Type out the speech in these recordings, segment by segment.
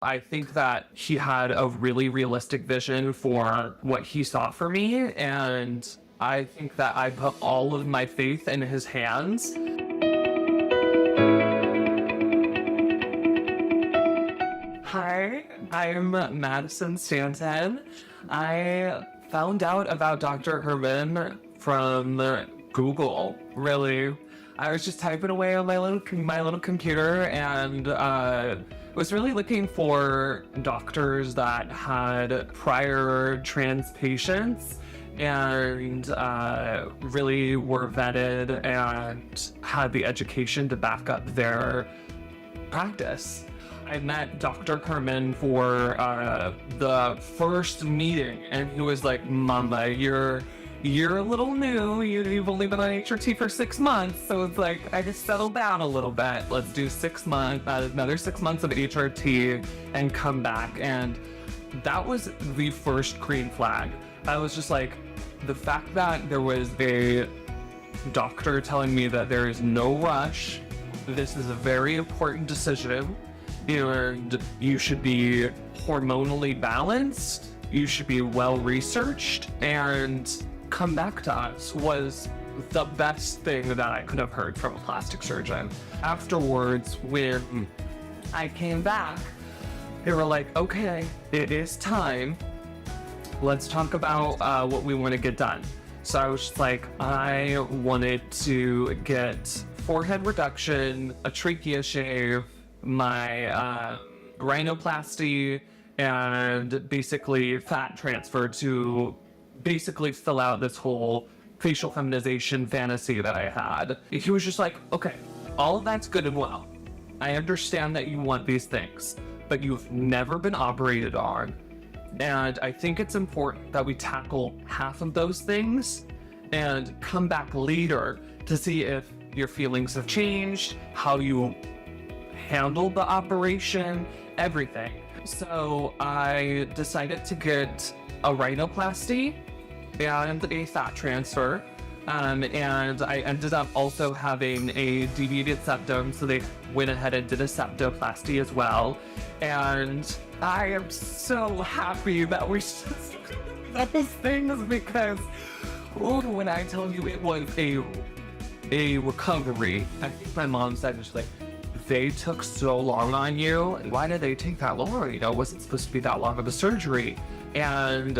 I think that he had a really realistic vision for what he saw for me, and I think that I put all of my faith in his hands. Hi, I'm Madison Stanton. I found out about Dr. Herman from Google, really. I was just typing away on my little computer and was really looking for doctors that had prior trans patients and really were vetted and had the education to back up their practice. I met Dr. Herman for the first meeting, and he was like, "Mama, you're a little new. You've only been on HRT for 6 months, so it's like I just settled down a little bit. Let's do 6 months, another 6 months of HRT, and come back." And that was the first green flag. I was just like, the fact that there was a doctor telling me that there is no rush. This is a very important decision. And you should be hormonally balanced, you should be well researched, and come back to us was the best thing that I could have heard from a plastic surgeon. Afterwards, when I came back, they were like, "Okay, it is time. Let's talk about what we want to get done." So I was just like, I wanted to get forehead reduction, a trachea shave, my rhinoplasty, and basically fat transfer to basically fill out this whole facial feminization fantasy that I had. He was just like, "Okay, all of that's good and well. I understand that you want these things, but you've never been operated on. And I think it's important that we tackle half of those things and come back later to see if your feelings have changed, how you handled the operation, everything." So I decided to get a rhinoplasty and a fat transfer. And I ended up also having a deviated septum, so they went ahead and did a septoplasty as well. And I am so happy that we did those things because, oh, when I tell you it was a recovery, I think my mom said, she's like, "They took so long on you. Why did they take that long? You know, it wasn't supposed to be that long of a surgery." And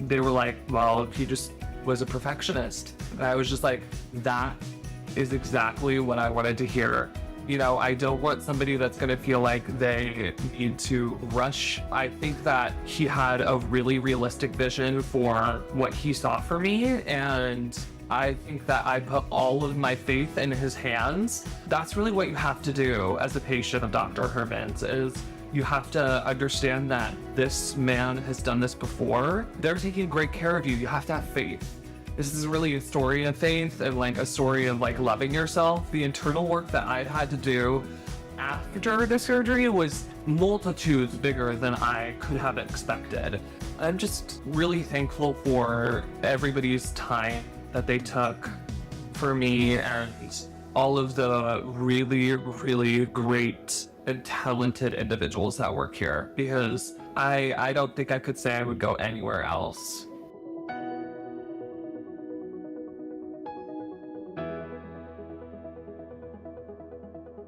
they were like, "Well, he just was a perfectionist." And I was just like, that is exactly what I wanted to hear. You know, I don't want somebody that's going to feel like they need to rush. I think that he had a really realistic vision for what he saw for me, and I think that I put all of my faith in his hands. That's really what you have to do as a patient of Dr. Herman's, is you have to understand that this man has done this before. They're taking great care of you. You have to have faith. This is really a story of faith and like a story of like loving yourself. The internal work that I had to do after the surgery was multitudes bigger than I could have expected. I'm just really thankful for everybody's time that they took for me and all of the really, really great and talented individuals that work here, because I don't think I could say I would go anywhere else.